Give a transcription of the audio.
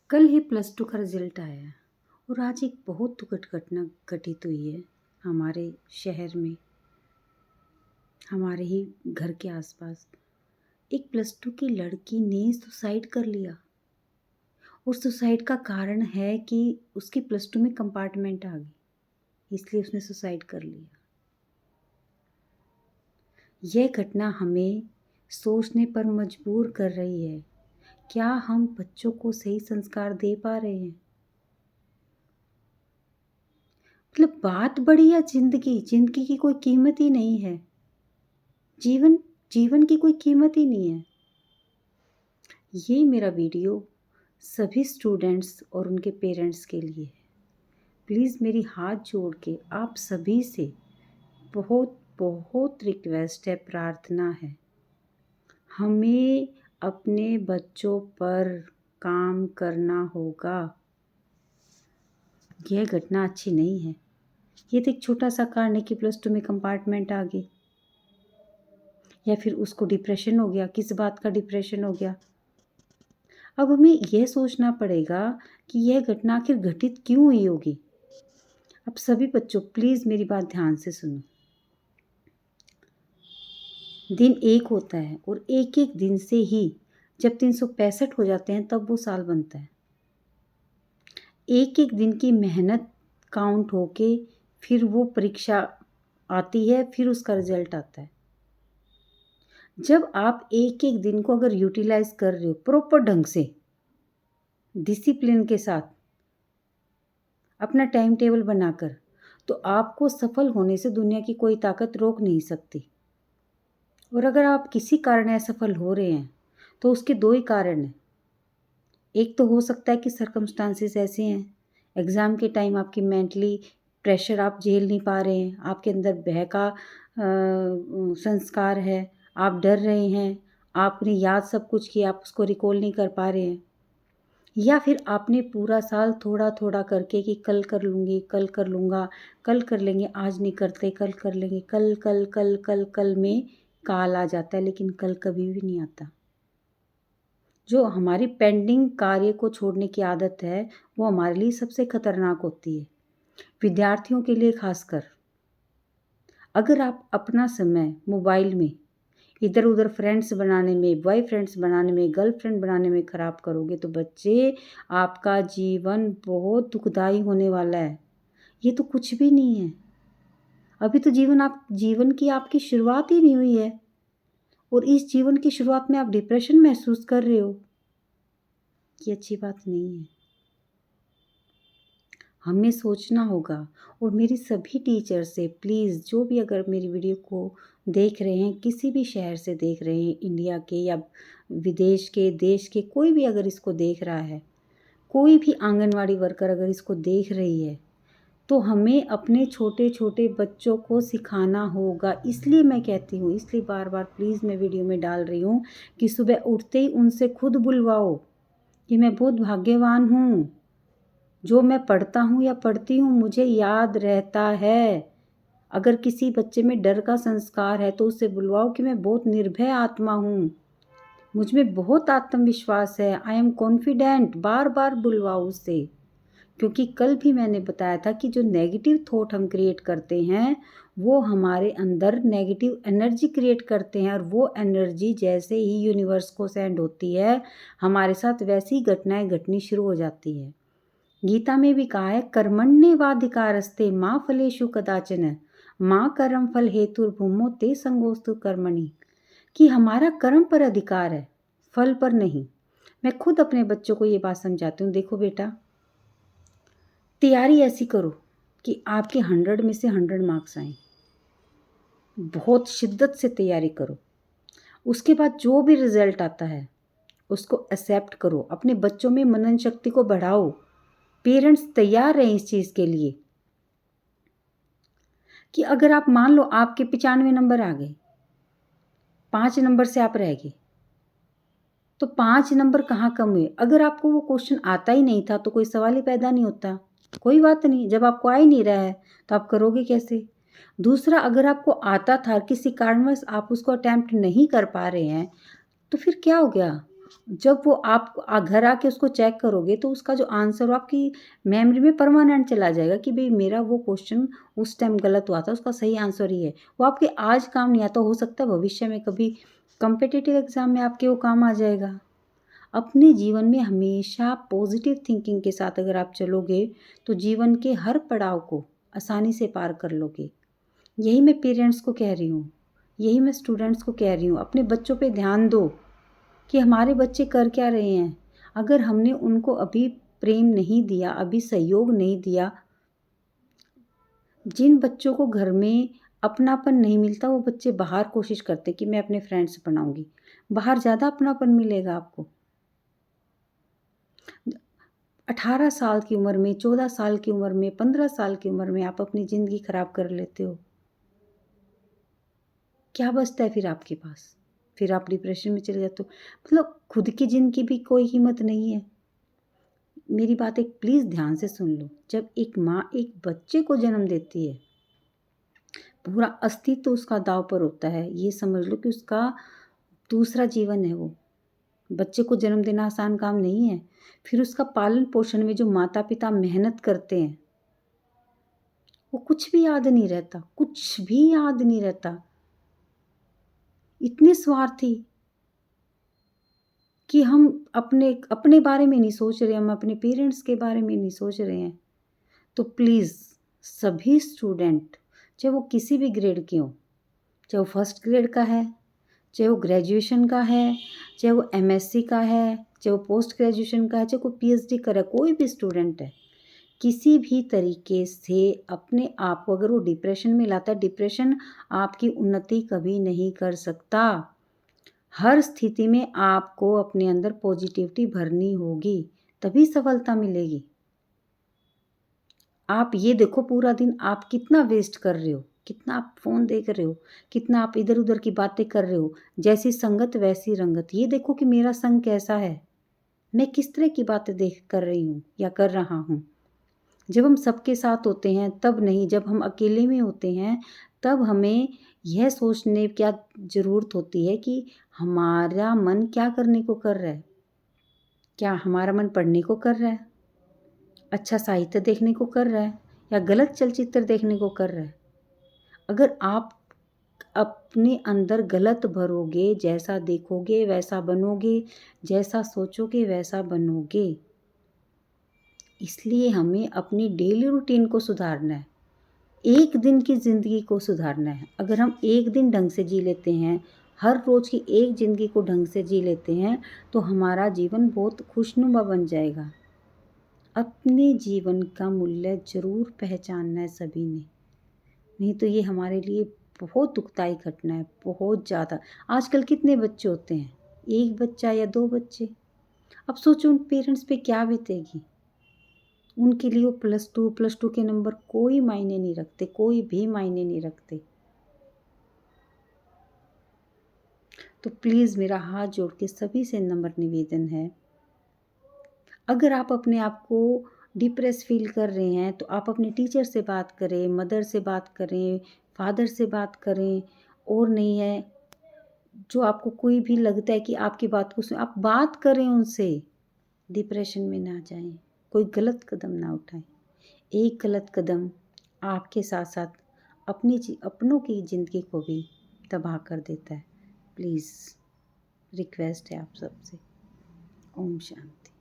कल ही plus two का result आया है और आज एक बहुत दुखद घटना घटित हुई है हमारे शहर में, हमारे ही घर के आसपास। एक प्लस टू की लड़की ने सुसाइड कर लिया और सुसाइड का कारण है कि उसकी प्लस टू में कंपार्टमेंट आ गई, इसलिए उसने सुसाइड कर लिया। यह घटना हमें सोचने पर मजबूर कर रही है, क्या हम बच्चों को सही संस्कार दे पा रहे हैं? मतलब बात बड़ी है, जिंदगी की कोई कीमत ही नहीं है। जीवन की कोई कीमत ही नहीं है। ये मेरा वीडियो सभी स्टूडेंट्स और उनके पेरेंट्स के लिए है। प्लीज़ मेरी हाथ जोड़ के आप सभी से बहुत बहुत रिक्वेस्ट है, प्रार्थना है, हमें अपने बच्चों पर काम करना होगा। यह घटना अच्छी नहीं है। ये तो एक छोटा सा कारण है कि प्लस टू में कंपार्टमेंट आ गई, या फिर उसको डिप्रेशन हो गया। किस बात का डिप्रेशन हो गया? अब हमें यह सोचना पड़ेगा कि यह घटना आखिर घटित क्यों हुई होगी। अब सभी बच्चों प्लीज़ मेरी बात ध्यान से सुनो। दिन एक होता है और एक एक दिन से ही जब 365 हो जाते हैं तब वो साल बनता है। एक एक दिन की मेहनत काउंट होके फिर वो परीक्षा आती है, फिर उसका रिजल्ट आता है। जब आप एक एक दिन को अगर यूटिलाइज कर रहे हो प्रॉपर ढंग से, डिसिप्लिन के साथ, अपना टाइम टेबल बनाकर, तो आपको सफल होने से दुनिया की कोई ताकत रोक नहीं सकती। और अगर आप किसी कारण असफल हो रहे हैं तो उसके दो ही कारण हैं। एक तो हो सकता है कि सर्कमस्टांसेस ऐसे हैं, एग्ज़ाम के टाइम आपकी मेंटली प्रेशर आप झेल नहीं पा रहे हैं, आपके अंदर भय का संस्कार है, आप डर रहे हैं, आपने याद सब कुछ किया, आप उसको रिकॉल नहीं कर पा रहे हैं। या फिर आपने पूरा साल थोड़ा थोड़ा करके कि कल कर लूँगी, कल कर लूँगा, कल कर लेंगे, आज नहीं करते, कल कर लेंगे, कल कल कल कल कल में काल आ जाता है, लेकिन कल कभी भी नहीं आता। जो हमारी पेंडिंग कार्य को छोड़ने की आदत है वो हमारे लिए सबसे खतरनाक होती है, विद्यार्थियों के लिए खासकर। अगर आप अपना समय मोबाइल में इधर उधर फ्रेंड्स बनाने में, बॉयफ्रेंड्स बनाने में, गर्लफ्रेंड बनाने में ख़राब करोगे तो बच्चे आपका जीवन बहुत दुखदाई होने वाला है। ये तो कुछ भी नहीं है। अभी तो जीवन की आपकी शुरुआत ही नहीं हुई है और इस जीवन की शुरुआत में आप डिप्रेशन महसूस कर रहे हो। ये अच्छी बात नहीं है। हमें सोचना होगा। और मेरी सभी टीचर से प्लीज़, जो भी अगर मेरी वीडियो को देख रहे हैं, किसी भी शहर से देख रहे हैं, इंडिया के या विदेश के, देश के, कोई भी अगर इसको देख रहा है, कोई भी आंगनवाड़ी वर्कर अगर इसको देख रही है, तो हमें अपने छोटे छोटे बच्चों को सिखाना होगा। इसलिए मैं कहती हूँ, इसलिए बार बार प्लीज़ मैं वीडियो में डाल रही हूँ कि सुबह उठते ही उनसे खुद बुलवाओ कि मैं बहुत भाग्यवान हूँ, जो मैं पढ़ता हूँ या पढ़ती हूँ मुझे याद रहता है। अगर किसी बच्चे में डर का संस्कार है तो उसे बुलवाओ कि मैं बहुत निर्भय आत्मा हूँ, मुझ में बहुत आत्मविश्वास है, आई एम कॉन्फिडेंट। बार बार बुलवाओ उसे। क्योंकि कल भी मैंने बताया था कि जो नेगेटिव थॉट हम क्रिएट करते हैं वो हमारे अंदर नेगेटिव एनर्जी क्रिएट करते हैं, और वो एनर्जी जैसे ही यूनिवर्स को सेंड होती है हमारे साथ वैसी घटनाएं घटनी शुरू हो जाती है। गीता में भी कहा है, कर्मण्येवाधिकारस्ते माँ फलेषु कदाचन माँ कर्म फल हेतुर्भूमो ते संगोस्तु कर्मणि, कि हमारा कर्म पर अधिकार है, फल पर नहीं। मैं खुद अपने बच्चों को ये बात समझाती हूँ, देखो बेटा, तैयारी ऐसी करो कि आपके 100 में से 100 मार्क्स आए। बहुत शिद्दत से तैयारी करो। उसके बाद जो भी रिजल्ट आता है उसको एक्सेप्ट करो। अपने बच्चों में मनन शक्ति को बढ़ाओ। पेरेंट्स तैयार रहें इस चीज़ के लिए कि अगर आप मान लो आपके 95 नंबर आ गए, 5 नंबर से आप रह गए, तो 5 नंबर कहाँ कम हुए? अगर आपको वो क्वेश्चन आता ही नहीं था तो कोई सवाल ही पैदा नहीं होता। कोई बात नहीं, जब आपको आ ही नहीं रहा है तो आप करोगे कैसे? दूसरा, अगर आपको आता था, किसी कारणवश आप उसको अटेम्प्ट नहीं कर पा रहे हैं, तो फिर क्या हो गया? जब वो आप घर आके उसको चेक करोगे तो उसका जो आंसर वो आपकी मेमोरी में परमानेंट चला जाएगा कि भाई मेरा वो क्वेश्चन उस टाइम गलत हुआ था, उसका सही आंसर ये है। वो आपके आज काम नहीं आता, हो सकता है भविष्य में कभी कॉम्पिटिटिव एग्ज़ाम में आपके वो काम आ जाएगा। अपने जीवन में हमेशा पॉजिटिव थिंकिंग के साथ अगर आप चलोगे तो जीवन के हर पड़ाव को आसानी से पार कर लोगे। यही मैं पेरेंट्स को कह रही हूँ, यही मैं स्टूडेंट्स को कह रही हूँ। अपने बच्चों पे ध्यान दो कि हमारे बच्चे कर क्या रहे हैं। अगर हमने उनको अभी प्रेम नहीं दिया, अभी सहयोग नहीं दिया, जिन बच्चों को घर में अपनापन नहीं मिलता वो बच्चे बाहर कोशिश करते कि मैं अपने फ्रेंड से बनाऊंगी। बाहर ज़्यादा अपनापन मिलेगा आपको। 18 साल की उम्र में, 14 साल की उम्र में, 15 साल की उम्र में आप अपनी ज़िंदगी ख़राब कर लेते हो। क्या बचता है फिर आपके पास? फिर आप डिप्रेशन में चले जाते हो। मतलब खुद की ज़िंदगी की भी कोई कीमत नहीं है। मेरी बात एक प्लीज़ ध्यान से सुन लो। जब एक माँ एक बच्चे को जन्म देती है, पूरा अस्तित्व उसका दाँव पर होता है। ये समझ लो कि उसका दूसरा जीवन है वो। बच्चे को जन्म देना आसान काम नहीं है। फिर उसका पालन-पोषण में जो माता-पिता मेहनत करते हैं, वो कुछ भी याद नहीं रहता, कुछ भी याद नहीं रहता। इतने स्वार्थी कि हम अपने अपने बारे में नहीं सोच रहे, हम अपने पेरेंट्स के बारे में नहीं सोच रहे हैं। तो प्लीज़ सभी स्टूडेंट, चाहे वो किसी भी ग्रेड के हों, चाहे वो फर्स्ट ग्रेड का है, चाहे वो ग्रेजुएशन का है, चाहे वो एमएससी का है, चाहे वो पोस्ट ग्रेजुएशन का है, चाहे कोई पीएचडी कर रहा है, कोई भी स्टूडेंट है, किसी भी तरीके से अपने आप को अगर वो डिप्रेशन में लाता है, डिप्रेशन आपकी उन्नति कभी नहीं कर सकता। हर स्थिति में आपको अपने अंदर पॉजिटिविटी भरनी होगी, तभी सफलता मिलेगी। आप ये देखो पूरा दिन आप कितना वेस्ट कर रहे हो, कितना आप फ़ोन देख रहे हो, कितना आप इधर-उधर की बातें कर रहे हो। जैसी संगत वैसी रंगत। ये देखो कि मेरा संग कैसा है, मैं किस तरह की बातें देख कर रही हूँ या कर रहा हूँ। जब हम सबके साथ होते हैं तब नहीं, जब हम अकेले में होते हैं तब हमें यह सोचने क्या ज़रूरत होती है कि हमारा मन क्या करने को कर रहा है। क्या हमारा मन पढ़ने को कर रहा है, अच्छा साहित्य देखने को कर रहा है या गलत चलचित्र देखने को कर रहा है। अगर आप अपने अंदर गलत भरोगे, जैसा देखोगे वैसा बनोगे, जैसा सोचोगे वैसा बनोगे। इसलिए हमें अपनी डेली रूटीन को सुधारना है। एक दिन की ज़िंदगी को सुधारना है। अगर हम एक दिन ढंग से जी लेते हैं, हर रोज़ की एक ज़िंदगी को ढंग से जी लेते हैं, तो हमारा जीवन बहुत खुशनुमा बन जाएगा। अपने जीवन का मूल्य ज़रूर पहचानना है सभी ने, नहीं तो ये हमारे लिए बहुत दुखदाई घटना है, बहुत ज़्यादा। आजकल कितने बच्चे होते हैं? 1 बच्चा या 2 बच्चे। अब सोचो उन पेरेंट्स पे क्या बीतेगी? उनके लिए वो +2 के नंबर कोई मायने नहीं रखते, कोई भी मायने नहीं रखते। तो प्लीज़ मेरा हाथ जोड़ के सभी से नम्र निवेदन है, अगर आप अपने आप को डिप्रेस फ़ील कर रहे हैं, तो आप अपने टीचर से बात करें, मदर से बात करें, फादर से बात करें। और नहीं है, जो आपको कोई भी लगता है कि आपकी बात को आप बात करें उनसे। डिप्रेशन में ना जाएँ, कोई गलत कदम ना उठाएँ। एक गलत कदम आपके साथ-साथ अपनों की ज़िंदगी को भी तबाह कर देता है। प्लीज़ रिक्वेस्ट है आप सबसे। ओम शांति।